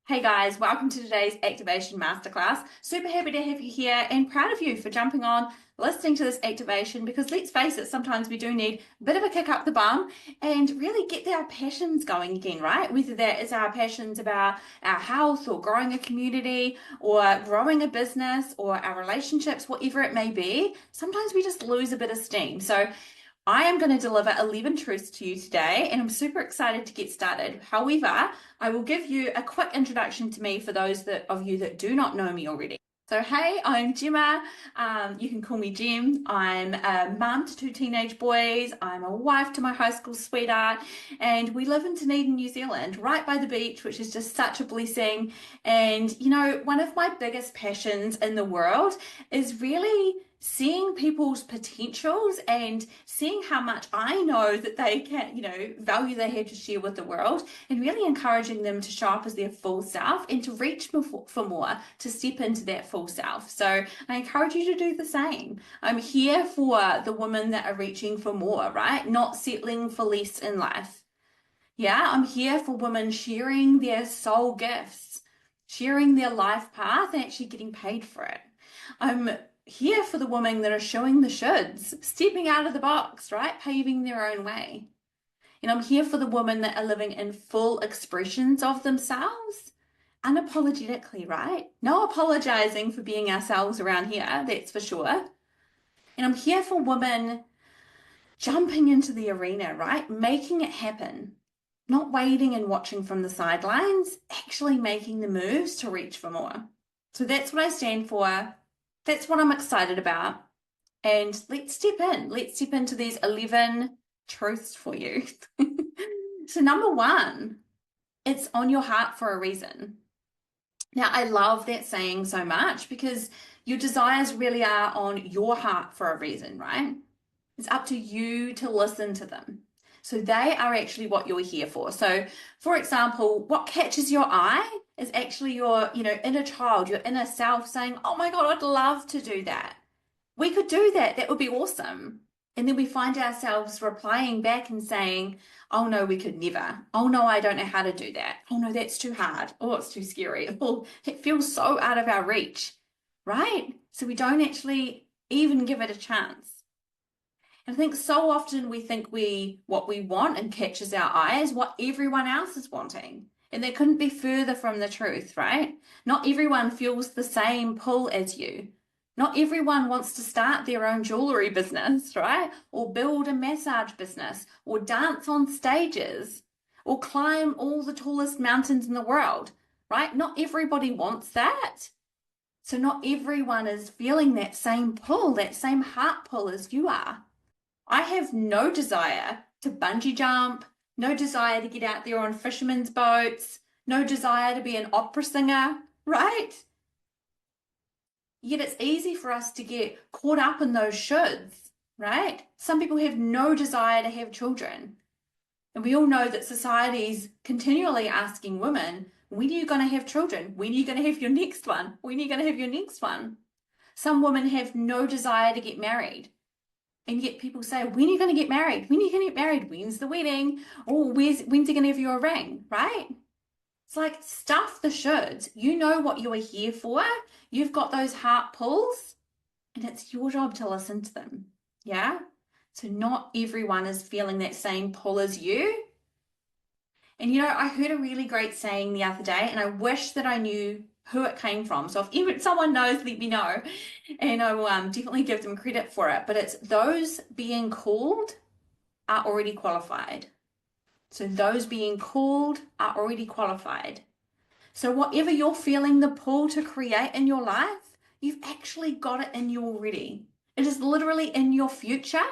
Hey guys, welcome to today's Activation Masterclass. Super happy to have you here and proud of you for jumping on, listening to this activation because let's face it, sometimes we do need a bit of a kick up the bum and really get our passions going again, right? Whether that is our passions about our health or growing a community or growing a business or our relationships, whatever it may be, sometimes we just lose a bit of steam. So I am going to deliver 11 truths to you today, and I'm super excited to get started. However, I will give you a quick introduction to me for those of you that do not know me already. So, hey, I'm Gemma. You can call me Gem. I'm a mum to two teenage boys. I'm a wife to my high school sweetheart, and we live in Dunedin, New Zealand, right by the beach, which is just such a blessing. And, one of my biggest passions in the world is really seeing people's potentials and seeing how much I know that they can, value they have to share with the world, and really encouraging them to show up as their full self and to reach for more, to step into that full self. So I encourage you to do the same. I'm here for the women that are reaching for more, right? Not settling for less in life. Yeah, I'm here for women sharing their soul gifts, sharing their life path, and actually getting paid for it. I'm here for the women that are showing the shoulds, stepping out of the box, right? Paving their own way. And I'm here for the women that are living in full expressions of themselves, unapologetically, right? No apologizing for being ourselves around here, that's for sure. And I'm here for women jumping into the arena, right? Making it happen. Not waiting and watching from the sidelines, actually making the moves to reach for more. So that's what I stand for. That's what I'm excited about. And let's step in. Let's step into these 11 truths for you. So, number one, it's on your heart for a reason. Now, I love that saying so much because your desires really are on your heart for a reason, right? It's up to you to listen to them. So they are actually what you're here for. So, for example, what catches your eye is actually your, inner child, your inner self saying, "Oh my God, I'd love to do that. We could do that. That would be awesome." And then we find ourselves replying back and saying, "Oh no, we could never. Oh no, I don't know how to do that. Oh no, that's too hard. Oh, it's too scary. Oh, it feels so out of our reach," right? So we don't actually even give it a chance. And I think so often we think what we want and catches our eye is what everyone else is wanting. And that couldn't be further from the truth, right? Not everyone feels the same pull as you. Not everyone wants to start their own jewelry business, right? Or build a massage business, or dance on stages, or climb all the tallest mountains in the world, right? Not everybody wants that. So not everyone is feeling that same pull, that same heart pull as you are. I have no desire to bungee jump, no desire to get out there on fishermen's boats, no desire to be an opera singer, right? Yet it's easy for us to get caught up in those shoulds, right? Some people have no desire to have children. And we all know that society's continually asking women, "When are you going to have children? When are you going to have your next one? When are you going to have your next one?" Some women have no desire to get married. And yet people say, "When are you going to get married? When are you going to get married? When's the wedding? Or when's he going to have you a ring?" Right? It's like, stuff the shoulds. You know what you are here for. You've got those heart pulls, and it's your job to listen to them. Yeah? So not everyone is feeling that same pull as you. And I heard a really great saying the other day, and I wish that I knew who it came from. So if even someone knows, let me know, and I will definitely give them credit for it. But it's, "Those being called are already qualified." So those being called are already qualified. So whatever you're feeling the pull to create in your life, you've actually got it in you already. It is literally in your future.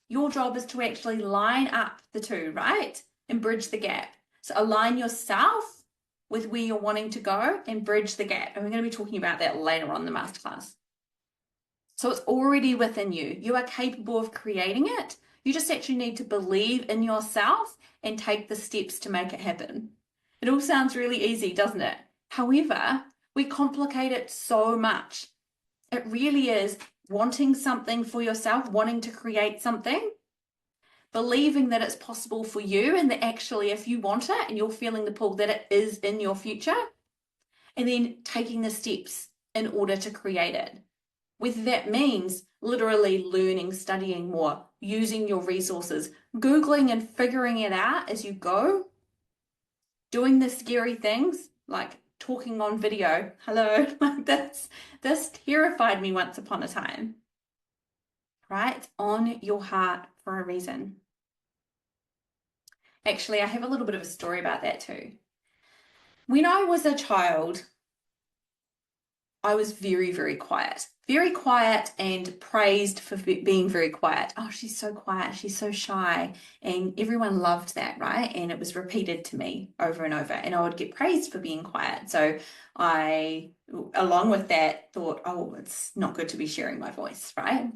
Your job is to actually line up the two, right? And bridge the gap. So align yourself with where you're wanting to go and bridge the gap. And we're going to be talking about that later on in the masterclass. So it's already within you. You are capable of creating it. You just actually need to believe in yourself and take the steps to make it happen. It all sounds really easy, doesn't it? However, we complicate it so much. It really is wanting something for yourself, wanting to create something, believing that it's possible for you and that actually if you want it and you're feeling the pull, that it is in your future, and then taking the steps in order to create it. Whether that means literally learning, studying more, using your resources, Googling and figuring it out as you go, doing the scary things like talking on video. Hello, like this terrified me once upon a time. Right? It's on your heart for a reason. Actually, I have a little bit of a story about that too. When I was a child, I was very quiet and praised for being very quiet. Oh, she's so quiet, she's so shy. And everyone loved that, right? And it was repeated to me over and over. And I would get praised for being quiet. So I, along with that, thought, oh, it's not good to be sharing my voice, right?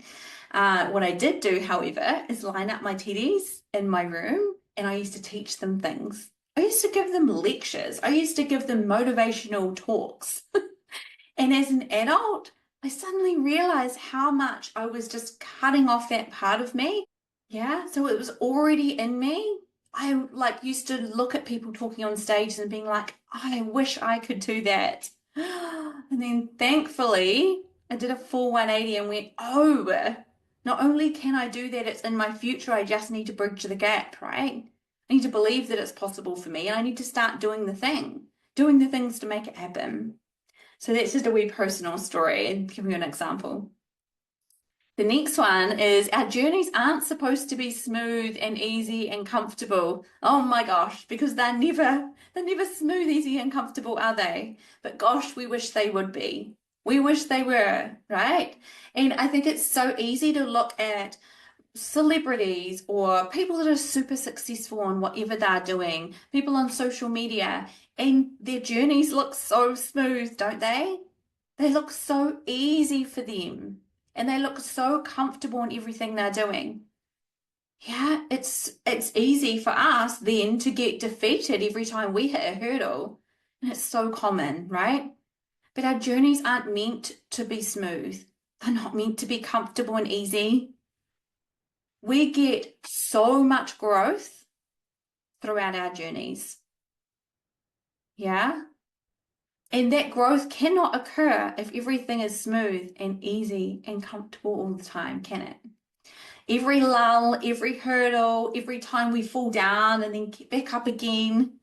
What I did do, however, is line up my teddies in my room and I used to teach them things. I used to give them lectures. I used to give them motivational talks. And as an adult, I suddenly realized how much I was just cutting off that part of me. Yeah, so it was already in me. I like used to look at people talking on stage and being like, I wish I could do that. And then thankfully, I did a full 180 and went, oh, not only can I do that, it's in my future. I just need to bridge the gap, right? I need to believe that it's possible for me and I need to start doing the things to make it happen. So that's just a wee personal story and giving you an example. The next one is our journeys aren't supposed to be smooth and easy and comfortable. Oh my gosh, because they're never smooth, easy, and comfortable, are they? But gosh, we wish they would be. We wish they were, right? And I think it's so easy to look at celebrities or people that are super successful in whatever they're doing, people on social media, and their journeys look so smooth, don't they? They look so easy for them and they look so comfortable in everything they're doing. Yeah, it's easy for us then to get defeated every time we hit a hurdle. And it's so common, right? But our journeys aren't meant to be smooth. They're not meant to be comfortable and easy. We get so much growth throughout our journeys. Yeah. And that growth cannot occur if everything is smooth and easy and comfortable all the time, can it? Every lull, every hurdle, every time we fall down and then get back up again,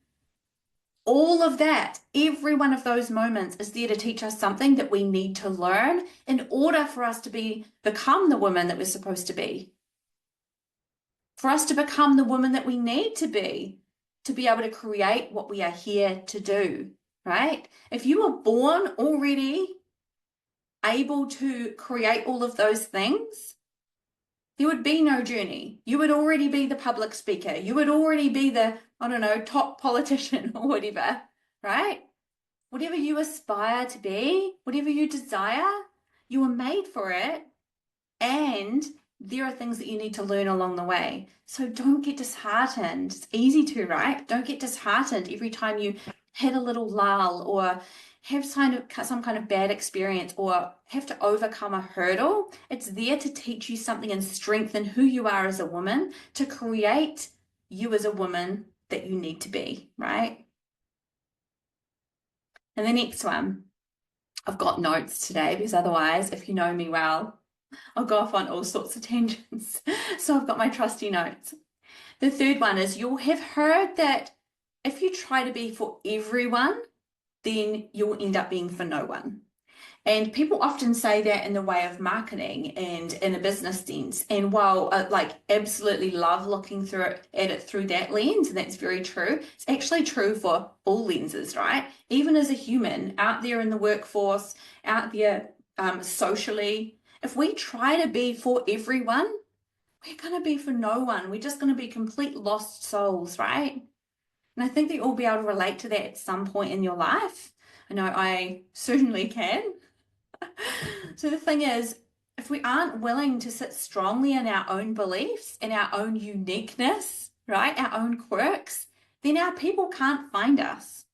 all of that, every one of those moments is there to teach us something that we need to learn in order for us to become the woman that we're supposed to be. For us to become the woman that we need to be able to create what we are here to do, right? If you were born already able to create all of those things, there would be no journey. You would already be the public speaker. You would already be the, I don't know, top politician or whatever, right? Whatever you aspire to be, whatever you desire, you were made for it. And there are things that you need to learn along the way. So don't get disheartened. It's easy to, right? Don't get disheartened every time you hit a little lull or have some kind of bad experience or have to overcome a hurdle. It's there to teach you something and strengthen who you are as a woman, to create you as a woman that you need to be, right? And the next one, I've got notes today because otherwise, if you know me well, I'll go off on all sorts of tangents. So I've got my trusty notes. The third one is you'll have heard that if you try to be for everyone, then you'll end up being for no one. And people often say that in the way of marketing and in a business sense. And while I like absolutely love looking at it through that lens, and that's very true, it's actually true for all lenses, right? Even as a human out there in the workforce, out there socially, if we try to be for everyone, we're going to be for no one. We're just going to be complete lost souls, right? And I think that you'll be able to relate to that at some point in your life. I know I certainly can. So the thing is, if we aren't willing to sit strongly in our own beliefs, in our own uniqueness, right, our own quirks, then our people can't find us.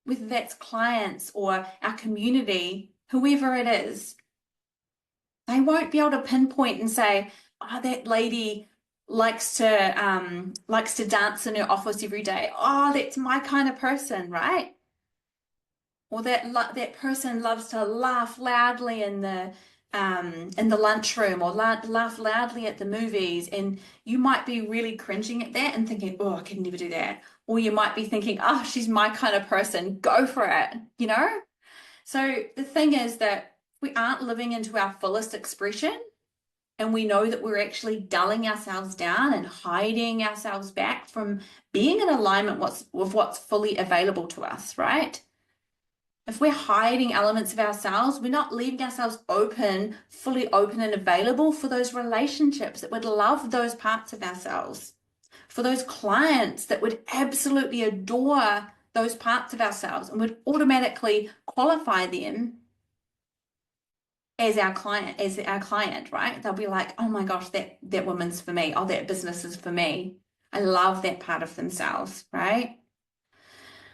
Whether that's clients or our community, whoever it is, they won't be able to pinpoint and say, oh, that lady likes to dance in her office every day. Oh, that's my kind of person, right? Or that person loves to laugh loudly in the lunchroom, or laugh loudly at the movies, and you might be really cringing at that and thinking, oh, I could never do that. Or you might be thinking, oh, she's my kind of person, go for it, you know? So the thing is that we aren't living into our fullest expression, and we know that we're actually dulling ourselves down and hiding ourselves back from being in alignment with what's fully available to us, right? If we're hiding elements of ourselves, we're not leaving ourselves open, fully open and available for those relationships that would love those parts of ourselves, for those clients that would absolutely adore those parts of ourselves and would automatically qualify them as our client, right? They'll be like, oh my gosh, that woman's for me. Oh, that business is for me. I love that part of themselves, right?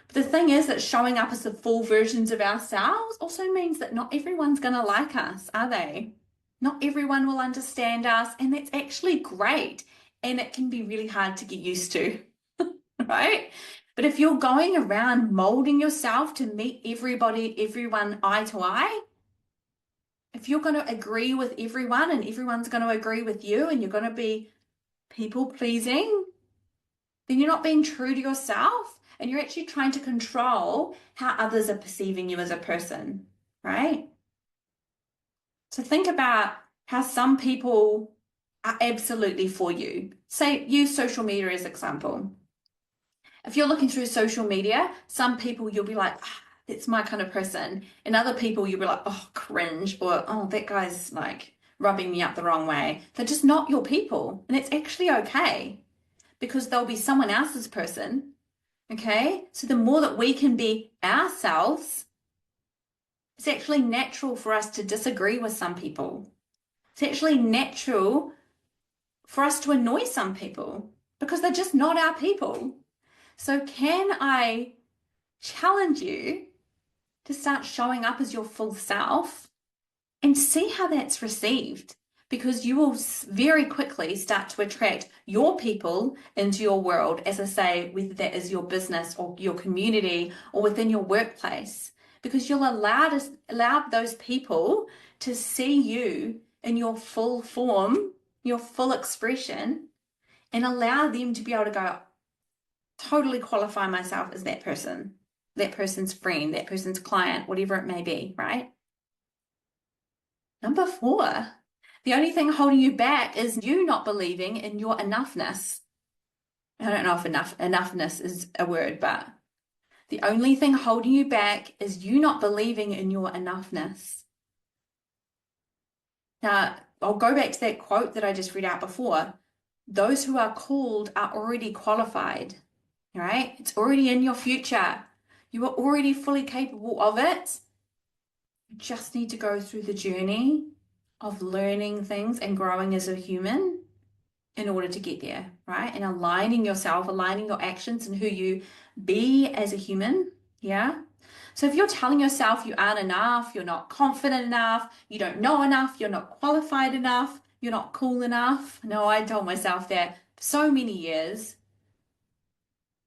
But the thing is that showing up as the full versions of ourselves also means that not everyone's going to like us, are they? Not everyone will understand us, and that's actually great. And it can be really hard to get used to, right? But if you're going around molding yourself to meet everyone eye to eye, if you're going to agree with everyone and everyone's going to agree with you, and you're going to be people pleasing, then you're not being true to yourself, and you're actually trying to control how others are perceiving you as a person, right? So think about how some people are absolutely for you. Say, use social media as an example. If you're looking through social media, some people you'll be like, ah, that's my kind of person. And other people you'll be like, oh, cringe, or oh, that guy's like rubbing me up the wrong way. They're just not your people. And it's actually okay, because they'll be someone else's person. Okay? So the more that we can be ourselves, it's actually natural for us to disagree with some people. It's actually natural for us to annoy some people because they're just not our people. So can I challenge you to start showing up as your full self and see how that's received? Because you will very quickly start to attract your people into your world, as I say, whether that is your business or your community or within your workplace, because you'll allow those people to see you in your full form, your full expression, and allow them to be able to go, totally qualify myself as that person, that person's friend, that person's client, whatever it may be, right? Number 4, the only thing holding you back is you not believing in your enoughness. I don't know if enoughness is a word, but the only thing holding you back is you not believing in your enoughness. Now, I'll go back to that quote that I just read out before. Those who are called are already qualified, right? It's already in your future. You are already fully capable of it. You just need to go through the journey of learning things and growing as a human in order to get there, right? And aligning yourself, aligning your actions and who you be as a human. Yeah. So if you're telling yourself you aren't enough, you're not confident enough, you don't know enough, you're not qualified enough, you're not cool enough. No, I told myself that for so many years.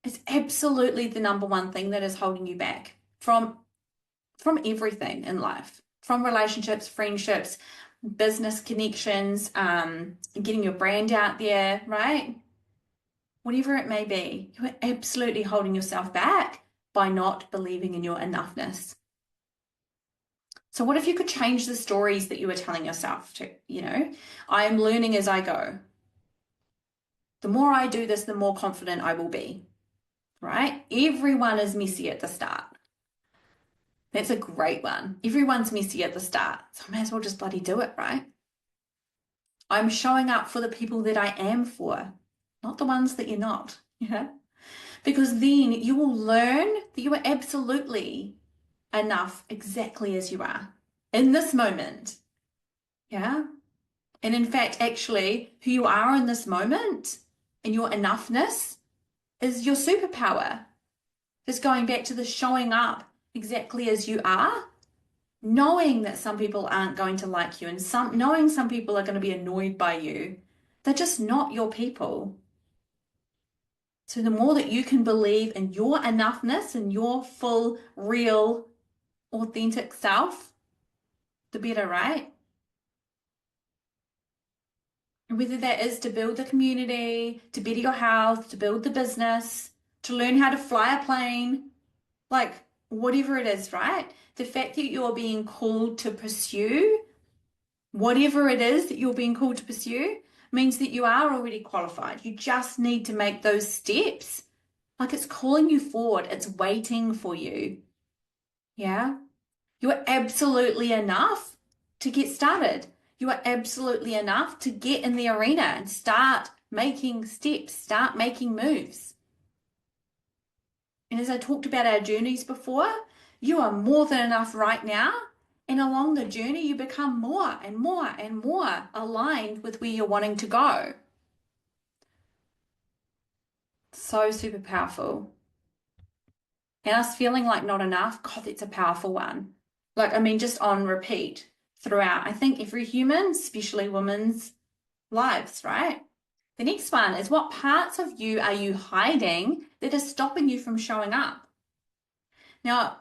It's absolutely the number one thing that is holding you back from everything in life, from relationships, friendships, business connections, getting your brand out there, right? Whatever it may be, you are absolutely holding yourself back by not believing in your enoughness. So what if you could change the stories that you were telling yourself to, I am learning as I go. The more I do this, the more confident I will be, right? Everyone is messy at the start. That's a great one. Everyone's messy at the start, so I may as well just bloody do it, right? I'm showing up for the people that I am for, not the ones that you're not, Because then you will learn that you are absolutely enough exactly as you are in this moment, yeah? And in fact, actually, who you are in this moment and your enoughness is your superpower. Just going back to the showing up exactly as you are, knowing that some people aren't going to like you, and knowing some people are going to be annoyed by you, They're just not your people. So the more that you can believe in your enoughness and your full, real, authentic self, the better, right? And whether that is to build the community, to better your health, to build the business, to learn how to fly a plane, like whatever it is, right? The fact that you're being called to pursue whatever it is that you're being called to pursue means that you are already qualified. You just need to make those steps. Like it's calling you forward, it's waiting for you. Yeah. You're absolutely enough to get started. You are absolutely enough to get in the arena and start making steps, start making moves. And as I talked about our journeys before, you are more than enough right now. And along the journey, you become more and more and more aligned with where you're wanting to go. So super powerful. And us feeling like not enough, God, that's a powerful one. Like, I mean, just on repeat throughout, I think every human, especially women's lives, right? The next one is, what parts of you are you hiding that are stopping you from showing up? Now,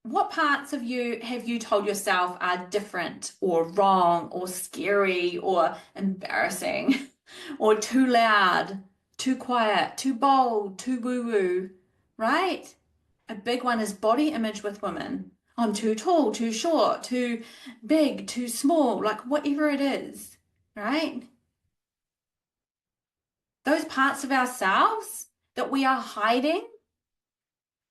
what parts of you have you told yourself are different or wrong or scary or embarrassing or too loud, too quiet, too bold, too woo-woo, right? A big one is body image with women. I'm too tall, too short, too big, too small, like whatever it is, right? Those parts of ourselves that we are hiding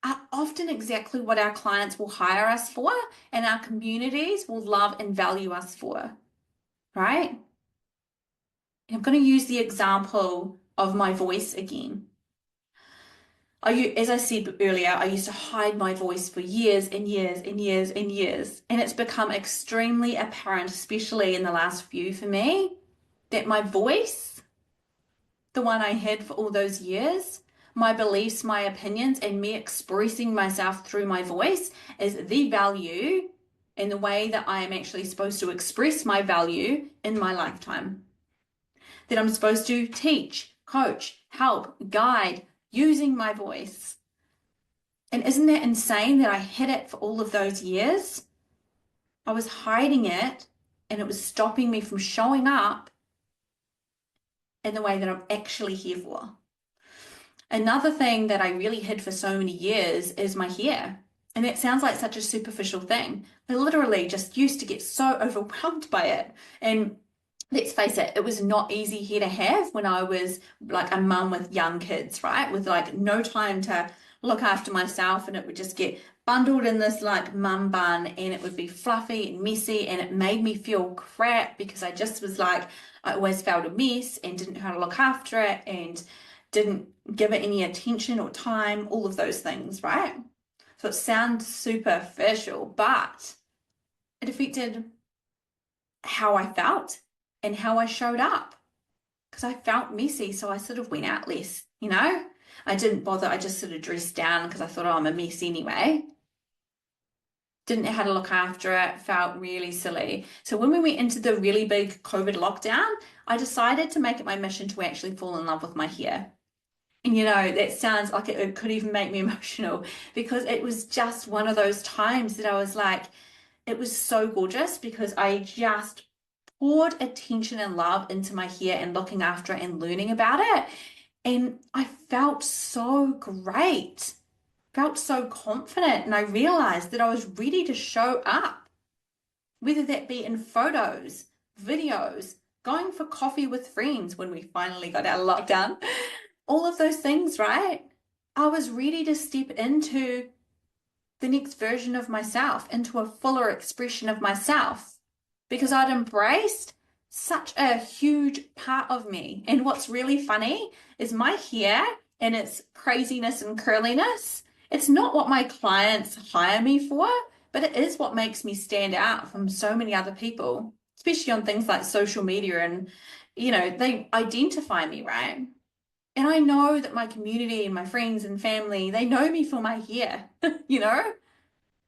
are often exactly what our clients will hire us for and our communities will love and value us for, right? And I'm going to use the example of my voice again. As I said earlier, I used to hide my voice for years and years and years and years. And it's become extremely apparent, especially in the last few for me, that my voice, the one I had for all those years, my beliefs, my opinions, and me expressing myself through my voice is the value and the way that I am actually supposed to express my value in my lifetime. That I'm supposed to teach, coach, help, guide using my voice. And isn't that insane that I hid it for all of those years? I was hiding it and it was stopping me from showing up in the way that I'm actually here for. Another thing that I really hid for so many years is my hair. And it sounds like such a superficial thing. I literally just used to get so overwhelmed by it. And let's face it, it was not easy hair to have when I was like a mum with young kids, right? With like no time to look after myself, and it would just get bundled in this like mum bun and it would be fluffy and messy, and it made me feel crap because I just was like, I always felt a mess and didn't know how to look after it and didn't give it any attention or time, all of those things, right? So it sounds superficial, but it affected how I felt and how I showed up because I felt messy. So I sort of went out less, you know? I didn't bother. I just sort of dressed down because I thought, oh, I'm a mess anyway. Didn't know how to look after it, felt really silly. So when we went into the really big COVID lockdown, I decided to make it my mission to actually fall in love with my hair. And you know, that sounds like it could even make me emotional because it was just one of those times that I was like, it was so gorgeous because I just poured attention and love into my hair and looking after it and learning about it. And I felt so great, felt so confident. And I realized that I was ready to show up, whether that be in photos, videos, going for coffee with friends when we finally got out of lockdown, all of those things, right? I was ready to step into the next version of myself, into a fuller expression of myself, because I'd embraced such a huge part of me. And what's really funny is my hair and its craziness and curliness. It's not what my clients hire me for, but it is what makes me stand out from so many other people, especially on things like social media. And, you know, they identify me, right? And I know that my community and my friends and family, they know me for my hair, you know?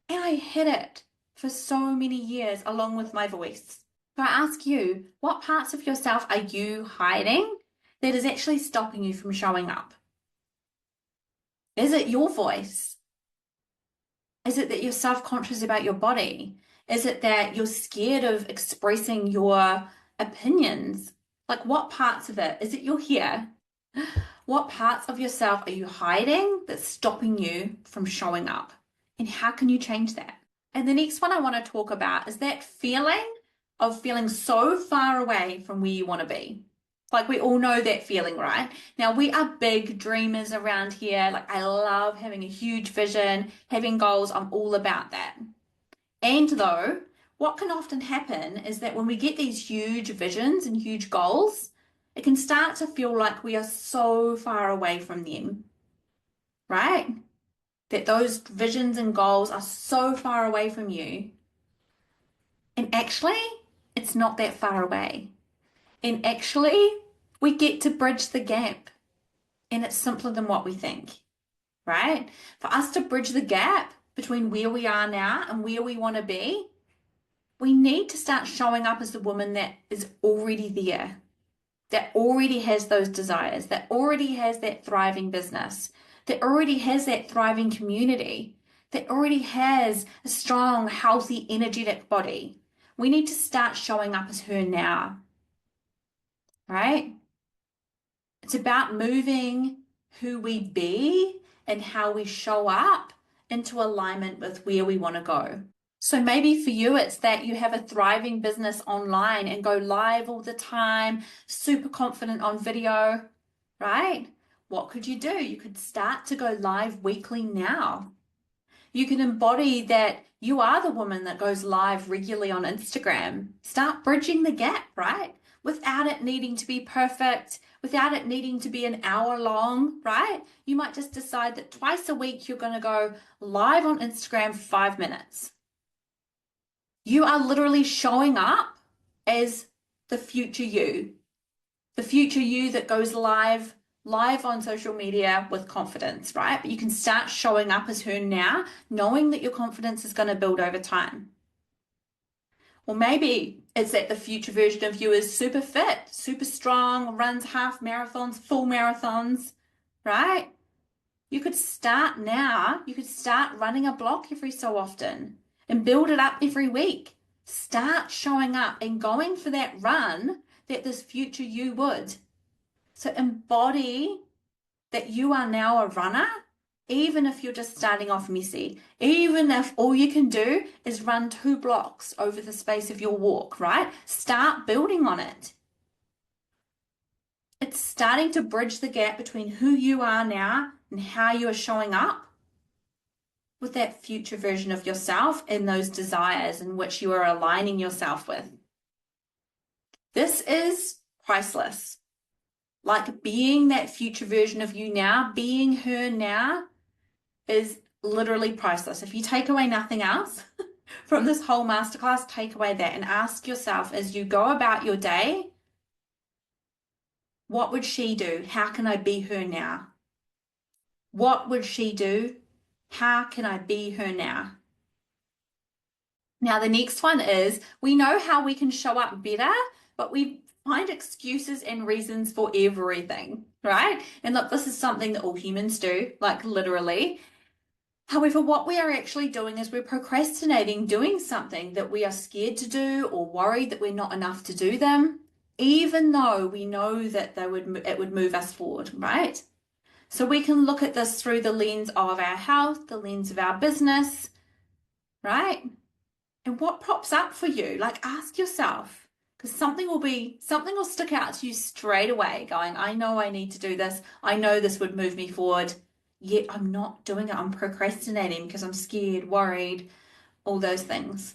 And I hid it for so many years along with my voice. So I ask you, what parts of yourself are you hiding that is actually stopping you from showing up? Is it your voice? Is it that you're self-conscious about your body? Is it that you're scared of expressing your opinions? Like, what parts of it? Is it your hair? What parts of yourself are you hiding that's stopping you from showing up? And how can you change that? And the next one I want to talk about is that feeling of feeling so far away from where you want to be. Like we all know that feeling, right? Now we are big dreamers around here. Like I love having a huge vision, having goals. I'm all about that. And though, what can often happen is that when we get these huge visions and huge goals, it can start to feel like we are so far away from them, right? That those visions and goals are so far away from you. And actually, it's not that far away. And actually, we get to bridge the gap. And it's simpler than what we think, right? For us to bridge the gap between where we are now and where we want to be, we need to start showing up as the woman that is already there, that already has those desires, that already has that thriving business, that already has that thriving community, that already has a strong, healthy, energetic body. We need to start showing up as her now, right? It's about moving who we be and how we show up into alignment with where we want to go. So maybe for you, it's that you have a thriving business online and go live all the time, super confident on video, right? What could you do? You could start to go live weekly now. You can embody that you are the woman that goes live regularly on Instagram. Start bridging the gap, right? Without it needing to be perfect, without it needing to be an hour long, right? You might just decide that twice a week you're going to go live on Instagram for 5 minutes. You are literally showing up as the future you that goes live on social media with confidence, right? But you can start showing up as her now, knowing that your confidence is going to build over time. Or maybe it's that the future version of you is super fit, super strong, runs half marathons, full marathons, right? You could start now. You could start running a block every so often and build it up every week. Start showing up and going for that run that this future you would. So embody that you are now a runner, even if you're just starting off messy, even if all you can do is run 2 blocks over the space of your walk, right? Start building on it. It's starting to bridge the gap between who you are now and how you are showing up with that future version of yourself and those desires in which you are aligning yourself with. This is priceless. Like being that future version of you now, being her now is literally priceless. If you take away nothing else from this whole masterclass, take away that and ask yourself as you go about your day, what would she do? How can I be her now? What would she do? How can I be her now? Now, the next one is we know how we can show up better, but we find excuses and reasons for everything, right? And look, this is something that all humans do, like literally. However, what we are actually doing is we're procrastinating doing something that we are scared to do or worried that we're not enough to do them, even though we know that it would move us forward, right? So we can look at this through the lens of our health, the lens of our business, right? And what pops up for you? Like ask yourself, because something will stick out to you straight away, going, I know I need to do this. I know this would move me forward. Yet I'm not doing it. I'm procrastinating because I'm scared, worried, all those things.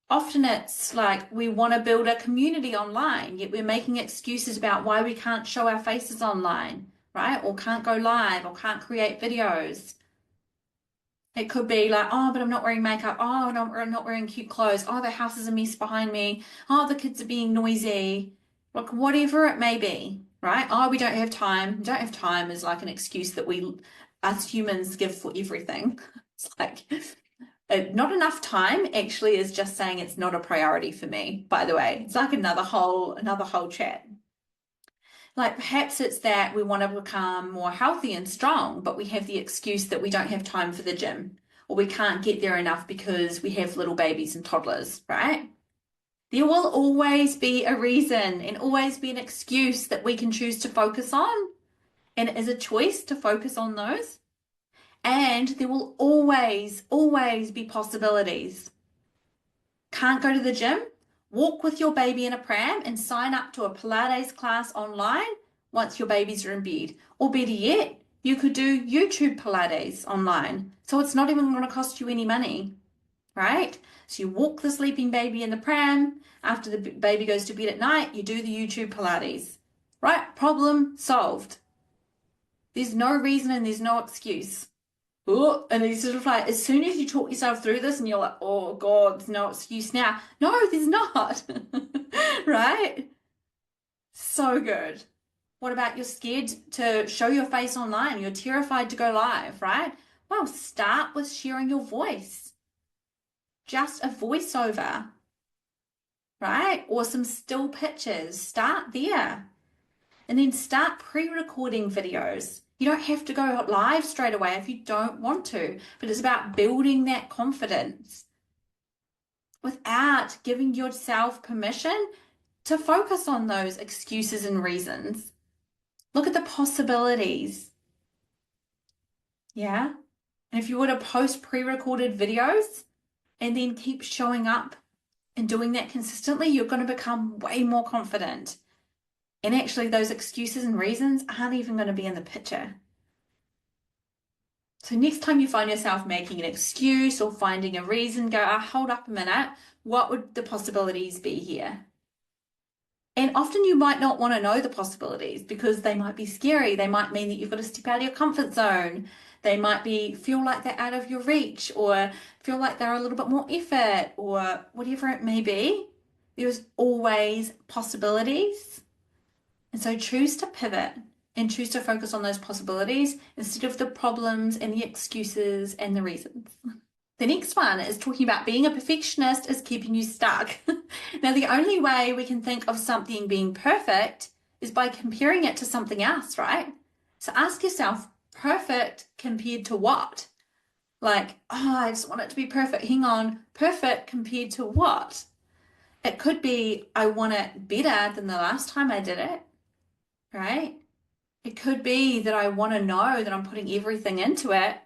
Often it's like we want to build a community online, yet we're making excuses about why we can't show our faces online, right? Or can't go live or can't create videos. It could be like, oh, but I'm not wearing makeup. Oh, I'm not wearing cute clothes. Oh, the house is a mess behind me. Oh, the kids are being noisy. Like whatever it may be, right? Oh, we don't have time. We don't have time is like an excuse that we, us humans, give for everything. It's like, Not enough time actually is just saying it's not a priority for me, by the way. It's like another whole chat. Like perhaps it's that we want to become more healthy and strong, but we have the excuse that we don't have time for the gym or we can't get there enough because we have little babies and toddlers, right? There will always be a reason and always be an excuse that we can choose to focus on. And it is a choice to focus on those. And there will always, always be possibilities. Can't go to the gym? Walk with your baby in a pram and sign up to a Pilates class online once your babies are in bed. Or better yet, you could do YouTube Pilates online. So it's not even going to cost you any money, right? So you walk the sleeping baby in the pram. After the baby goes to bed at night, you do the YouTube Pilates. Right? Problem solved. There's no reason and there's no excuse. Oh, and it's sort of like, as soon as you talk yourself through this and you're like, oh God, there's no excuse now. No, there's not. Right? So good. What about you're scared to show your face online? You're terrified to go live, right? Well, start with sharing your voice. Just a voiceover, right? Or some still pictures. Start there. And then start pre-recording videos. You don't have to go live straight away if you don't want to, but it's about building that confidence without giving yourself permission to focus on those excuses and reasons. Look at the possibilities. Yeah. And if you were to post pre-recorded videos and then keep showing up and doing that consistently, you're going to become way more confident. And actually, those excuses and reasons aren't even going to be in the picture. So next time you find yourself making an excuse or finding a reason, go, hold up a minute. What would the possibilities be here? And often you might not want to know the possibilities because they might be scary. They might mean that you've got to step out of your comfort zone. They might feel like they're out of your reach or feel like they're a little bit more effort or whatever it may be. There's always possibilities. And so choose to pivot and choose to focus on those possibilities instead of the problems and the excuses and the reasons. The next one is talking about being a perfectionist is keeping you stuck. Now, the only way we can think of something being perfect is by comparing it to something else, right? So ask yourself, perfect compared to what? Like, oh, I just want it to be perfect. Hang on, perfect compared to what? It could be, I want it better than the last time I did it, right? It could be that I want to know that I'm putting everything into it,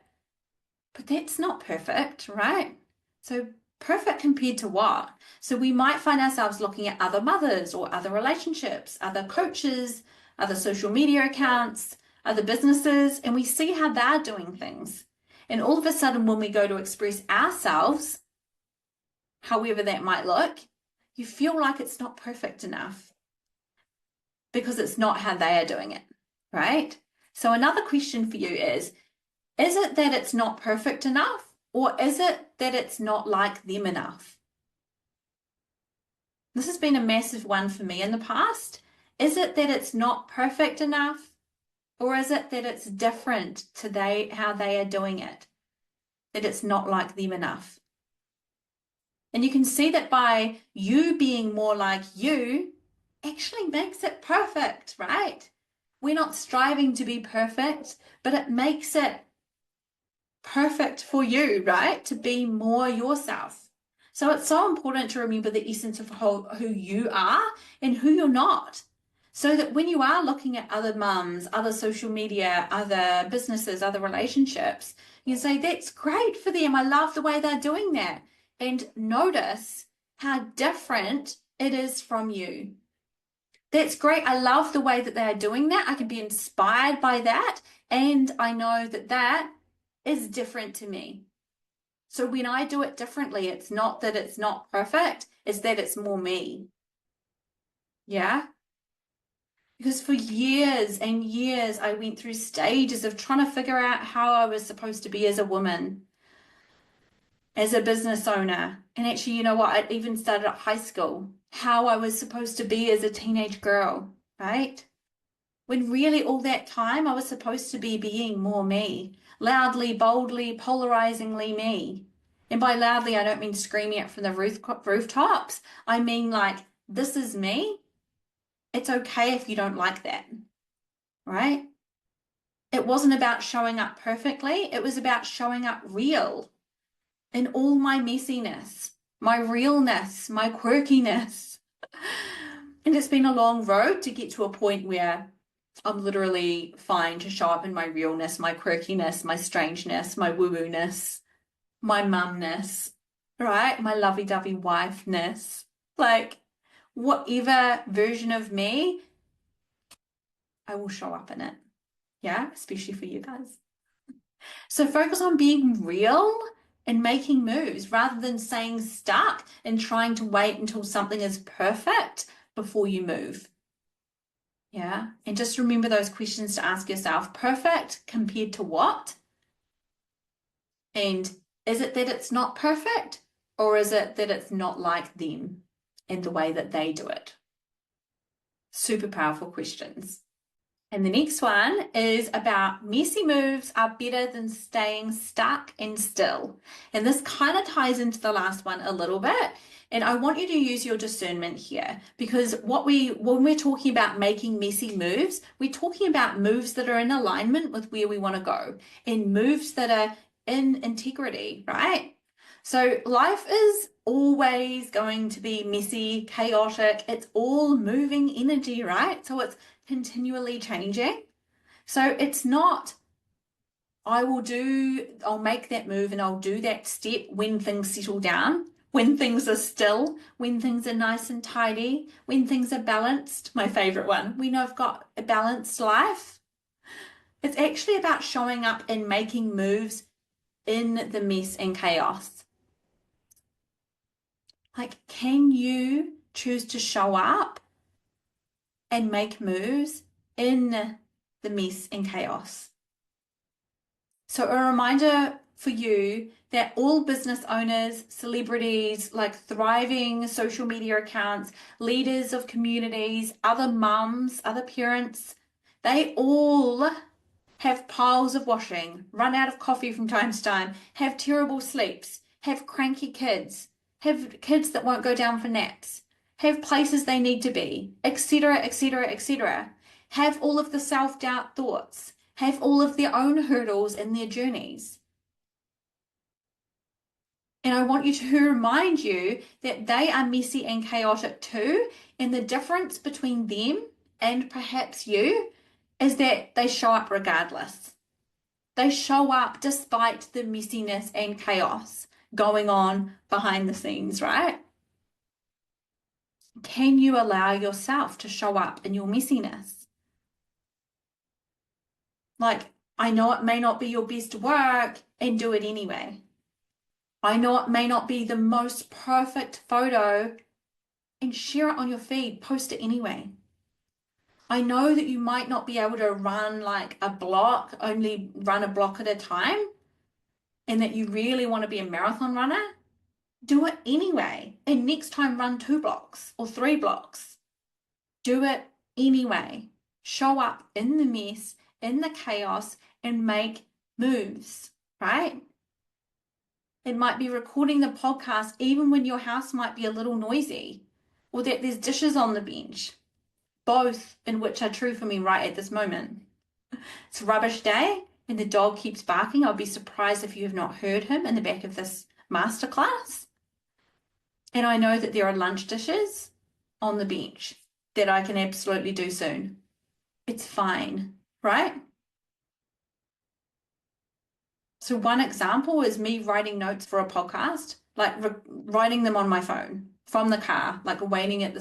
but that's not perfect, right? So perfect compared to what? So we might find ourselves looking at other mothers or other relationships, other coaches, other social media accounts, other businesses, and we see how they're doing things. And all of a sudden, when we go to express ourselves, however that might look, you feel like it's not perfect enough because it's not how they are doing it, right? So another question for you is it that it's not perfect enough, or is it that it's not like them enough? This has been a massive one for me in the past. Is it that it's not perfect enough, or is it that it's different to how they are doing it? That it's not like them enough? And you can see that by you being more like you actually makes it perfect, right? We're not striving to be perfect, but it makes it perfect for you, right? To be more yourself. So it's so important to remember the essence of who you are and who you're not. So that when you are looking at other mums, other social media, other businesses, other relationships, you say, that's great for them. I love the way they're doing that. And notice how different it is from you. That's great. I love the way that they are doing that. I can be inspired by that. And I know that that is different to me. So when I do it differently, it's not that it's not perfect, it's that it's more me. Yeah? Because for years and years, I went through stages of trying to figure out how I was supposed to be as a woman, as a business owner. And actually, you know what? I even started at high school, how I was supposed to be as a teenage girl, right? When really all that time I was supposed to be being more me, loudly, boldly, polarizingly me. And by loudly, I don't mean screaming it from the rooftops. I mean like, this is me. It's okay if you don't like that, right? It wasn't about showing up perfectly. It was about showing up real in all my messiness, my realness, my quirkiness. And it's been a long road to get to a point where I'm literally fine to show up in my realness, my quirkiness, my strangeness, my woo-woo-ness, my mumness, right? My lovey-dovey wifeness. Like, whatever version of me, I will show up in it. Yeah, especially for you guys. So focus on being real and making moves rather than staying stuck and trying to wait until something is perfect before you move. Yeah. And just remember those questions to ask yourself. Perfect compared to what? And is it that it's not perfect, or is it that it's not like them and the way that they do it? Super powerful questions. And the next one is about messy moves are better than staying stuck and still. And this kind of ties into the last one a little bit. And I want you to use your discernment here because when we're talking about making messy moves, we're talking about moves that are in alignment with where we want to go and moves that are in integrity, right? So life is always going to be messy, chaotic. It's all moving energy, right? So it's continually changing. So it's not, I'll make that move and I'll do that step when things settle down, when things are still, when things are nice and tidy, when things are balanced. My favorite one, when I've got a balanced life. It's actually about showing up and making moves in the mess and chaos. Like, can you choose to show up and make moves in the mess and chaos? So a reminder for you that all business owners, celebrities, like thriving social media accounts, leaders of communities, other mums, other parents, they all have piles of washing, run out of coffee from time to time, have terrible sleeps, have cranky kids, have kids that won't go down for naps, have places they need to be, etc., etc., etc. Have all of the self-doubt thoughts, have all of their own hurdles in their journeys. And I want you to remind you that they are messy and chaotic too. And the difference between them and perhaps you is that they show up regardless. They show up despite the messiness and chaos going on behind the scenes, right? Can you allow yourself to show up in your messiness? Like, I know it may not be your best work and do it anyway. I know it may not be the most perfect photo and share it on your feed, post it anyway. I know that you might not be able to run like a block, only run a block at a time, and that you really want to be a marathon runner. Do it anyway. And next time, run 2 blocks or 3 blocks. Do it anyway. Show up in the mess, in the chaos, and make moves, right? It might be recording the podcast even when your house might be a little noisy or that there's dishes on the bench, both in which are true for me right at this moment. It's a rubbish day and the dog keeps barking. I'll be surprised if you have not heard him in the back of this masterclass. And I know that there are lunch dishes on the bench that I can absolutely do soon. It's fine, right? So one example is me writing notes for a podcast, like writing them on my phone from the car, like waiting at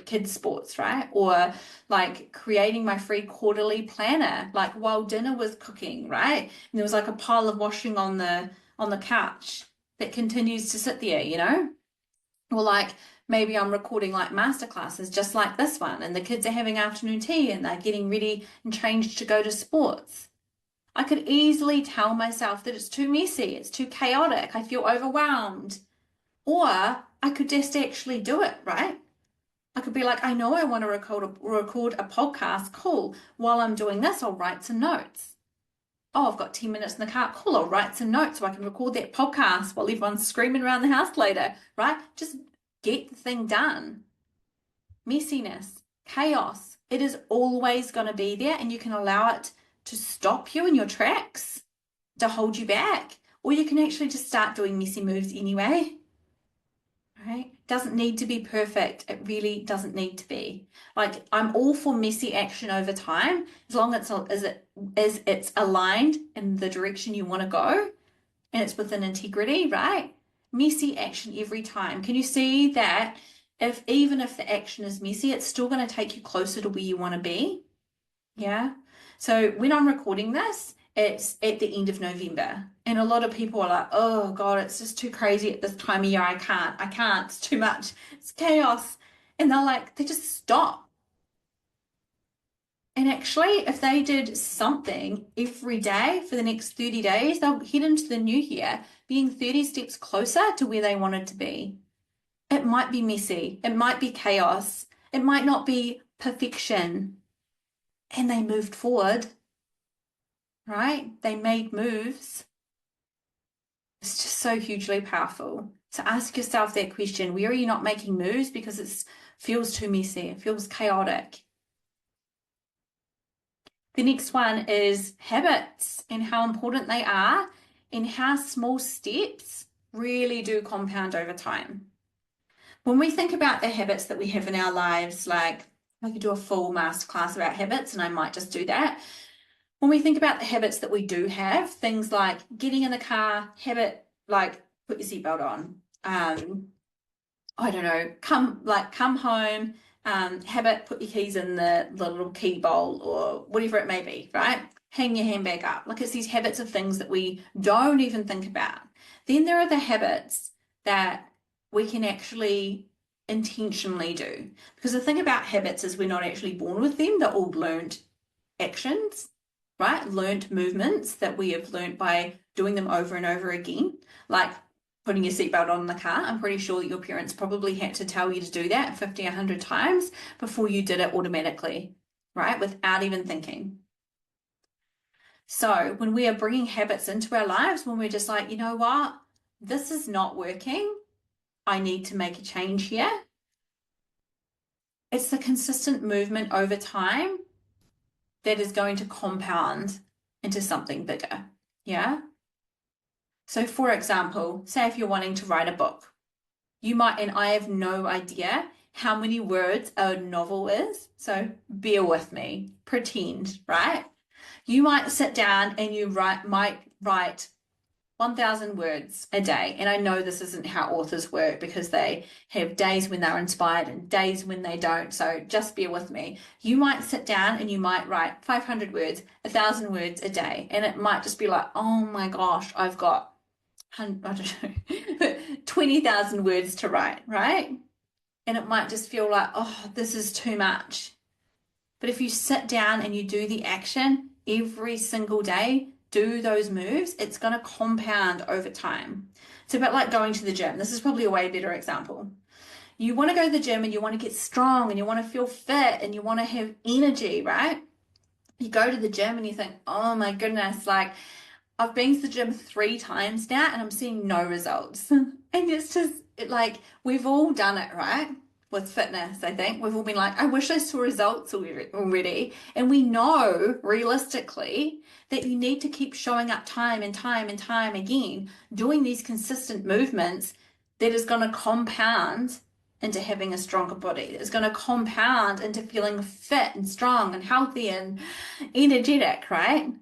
kids' sports, right? Or like creating my free quarterly planner, like while dinner was cooking, right? And there was like a pile of washing on the couch that continues to sit there, you know? Or like maybe I'm recording like masterclasses just like this one, and the kids are having afternoon tea and they're getting ready and changed to go to sports. I could easily tell myself that it's too messy, it's too chaotic, I feel overwhelmed. Or I could just actually do it, right? I could be like, I know I want to record a podcast, cool. While I'm doing this, I'll write some notes. Oh, I've got 10 minutes in the car. Cool, I'll write some notes so I can record that podcast while everyone's screaming around the house later, right? Just get the thing done. Messiness, chaos, it is always going to be there, and you can allow it to stop you in your tracks, to hold you back, or you can actually just start doing messy moves anyway. Right? Doesn't need to be perfect. It really doesn't need to be. Like, I'm all for messy action over time, as long as it's aligned in the direction you want to go and it's within integrity, right? Messy action every time. Can you see that even if the action is messy, it's still going to take you closer to where you want to be? Yeah. So when I'm recording this, it's at the end of November. And a lot of people are like, oh God, it's just too crazy at this time of year. I can't. It's too much. It's chaos. And they just stop. And actually, if they did something every day for the next 30 days, they'll head into the new year being 30 steps closer to where they wanted to be. It might be messy. It might be chaos. It might not be perfection. And they moved forward, right? They made moves. It's just so hugely powerful. So ask yourself that question. Where are you not making moves because it feels too messy? It feels chaotic. The next one is habits and how important they are and how small steps really do compound over time. When we think about the habits that we have in our lives, like I could do a full masterclass about habits and I might just do that. When we think about the habits that we do have, things like getting in the car, habit like put your seatbelt on. I don't know, come home, habit, put your keys in the little key bowl or whatever it may be, right? Hang your handbag up. Like, it's these habits of things that we don't even think about. Then there are the habits that we can actually intentionally do. Because the thing about habits is we're not actually born with them. They're all learned actions, right? Learned movements that we have learned by doing them over and over again. Like putting your seatbelt on in the car. I'm pretty sure that your parents probably had to tell you to do that 50, 100 times before you did it automatically, right? Without even thinking. So when we are bringing habits into our lives, when we're just like, you know what, this is not working, I need to make a change here. It's the consistent movement over time that is going to compound into something bigger. Yeah. So for example, say if you're wanting to write a book, you might, and I have no idea how many words a novel is. So bear with me, pretend, right? You might sit down and might write 1,000 words a day. And I know this isn't how authors work because they have days when they're inspired and days when they don't. So just bear with me. You might sit down and you might write 500 words, 1,000 words a day. And it might just be like, oh my gosh, I've got, I don't know, 20,000 words to write, right? And it might just feel like, oh, this is too much. But if you sit down and you do the action every single day, do those moves, it's going to compound over time. It's a bit like going to the gym. This is probably a way better example. You want to go to the gym and you want to get strong and you want to feel fit and you want to have energy, right? You go to the gym and you think, oh my goodness, like I've been to the gym 3 times now and I'm seeing no results. And it's just like we've all done it, right? With fitness, I think. We've all been like, I wish I saw results already. And we know realistically that you need to keep showing up time and time and time again, doing these consistent movements that is going to compound into having a stronger body. It's going to compound into feeling fit and strong and healthy and energetic, right?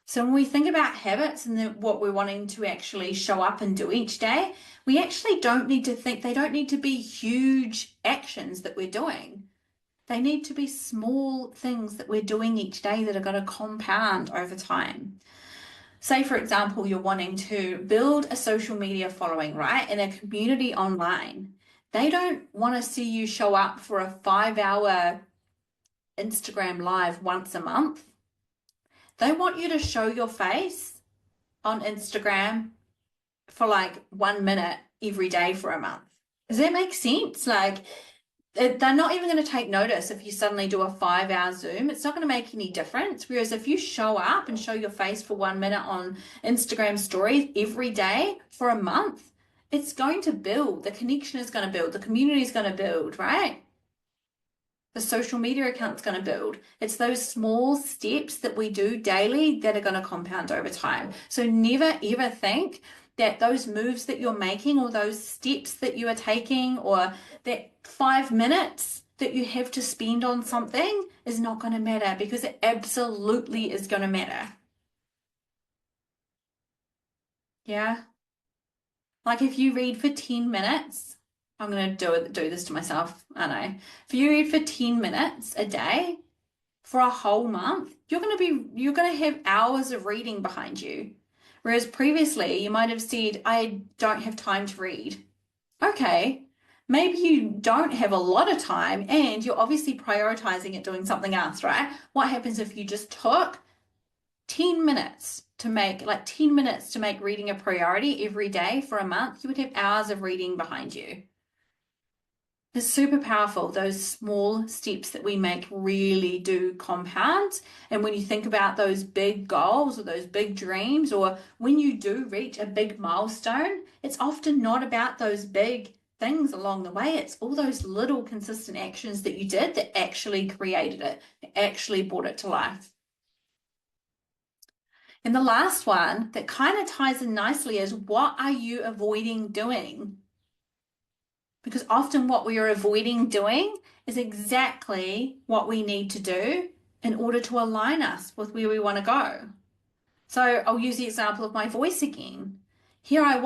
So when we think about habits and what we're wanting to actually show up and do each day, we actually don't need to think, they don't need to be huge actions that we're doing. They need to be small things that we're doing each day that are going to compound over time. Say, for example, you're wanting to build a social media following, right? And a community online. They don't want to see you show up for a 5-hour Instagram live once a month. They want you to show your face on Instagram for like 1 minute every day for a month. Does that make sense? Like, they're not even going to take notice if you suddenly do a 5 hour Zoom. It's not going to make any difference. Whereas if you show up and show your face for 1 minute on Instagram stories every day for a month, it's going to build. The connection is going to build. The community is going to build, right? The social media account's going to build. It's those small steps that we do daily that are going to compound over time. So never ever think that those moves that you're making or those steps that you are taking or that 5 minutes that you have to spend on something is not going to matter, because it absolutely is going to matter. Yeah. Like if you read for 10 minutes, I'm going to do this to myself, I know. If you read for 10 minutes a day for a whole month, you're going to have hours of reading behind you. Whereas previously you might have said, I don't have time to read. Okay, maybe you don't have a lot of time and you're obviously prioritizing it doing something else, right? What happens if you just took 10 minutes to make, like 10 minutes to make reading a priority every day for a month? You would have hours of reading behind you. It's super powerful. Those small steps that we make really do compound. And when you think about those big goals or those big dreams, or when you do reach a big milestone, it's often not about those big things along the way. It's all those little consistent actions that you did that actually created it, that actually brought it to life. And the last one that kind of ties in nicely is, what are you avoiding doing? Because often what we are avoiding doing is exactly what we need to do in order to align us with where we want to go. So I'll use the example of my voice again. Here I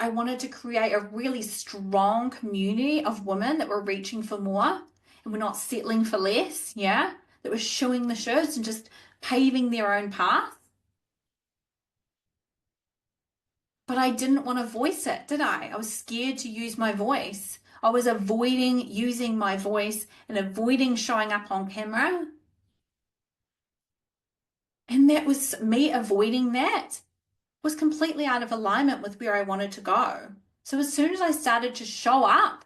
wanted to create a really strong community of women that were reaching for more and were not settling for less, yeah? That were showing the shoes and just paving their own path. But I didn't want to voice it, did I? I was scared to use my voice. I was avoiding using my voice and avoiding showing up on camera. And that was me avoiding that was completely out of alignment with where I wanted to go. So as soon as I started to show up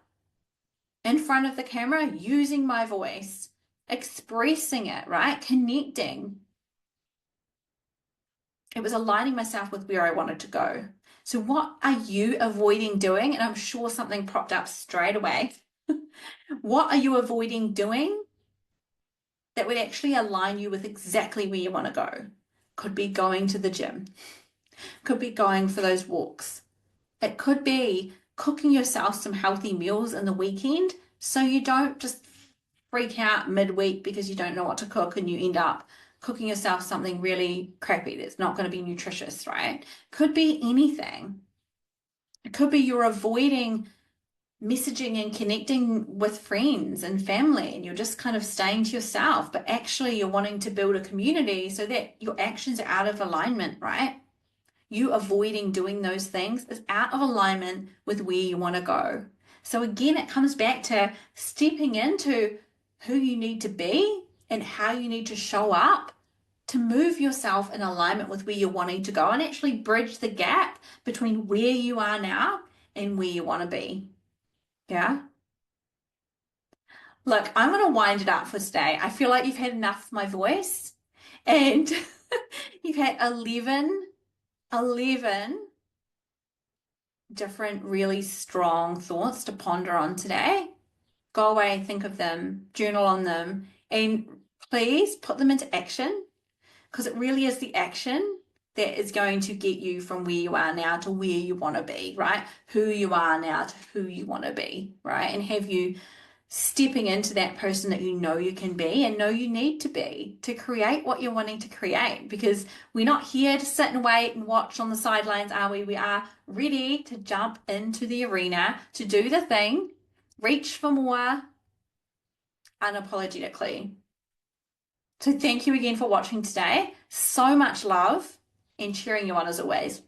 in front of the camera, using my voice, expressing it, right? Connecting, it was aligning myself with where I wanted to go. So what are you avoiding doing? And I'm sure something popped up straight away. What are you avoiding doing that would actually align you with exactly where you want to go? Could be going to the gym, could be going for those walks. It could be cooking yourself some healthy meals in the weekend so you don't just freak out midweek because you don't know what to cook and you end up cooking yourself something really crappy that's not going to be nutritious, right? Could be anything. It could be you're avoiding messaging and connecting with friends and family and you're just kind of staying to yourself, but actually you're wanting to build a community so that your actions are out of alignment, right? You avoiding doing those things is out of alignment with where you want to go. So again, it comes back to stepping into who you need to be and how you need to show up to move yourself in alignment with where you're wanting to go and actually bridge the gap between where you are now and where you want to be. Yeah. Look, I'm going to wind it up for today. I feel like you've had enough of my voice and you've had 11 different really strong thoughts to ponder on today. Go away, think of them, journal on them, and please put them into action, because it really is the action that is going to get you from where you are now to where you want to be, right? Who you are now to who you want to be, right? And have you stepping into that person that you know you can be and know you need to be to create what you're wanting to create, because we're not here to sit and wait and watch on the sidelines, are we? We are ready to jump into the arena, to do the thing, reach for more unapologetically. So thank you again for watching today. So much love and cheering you on as always.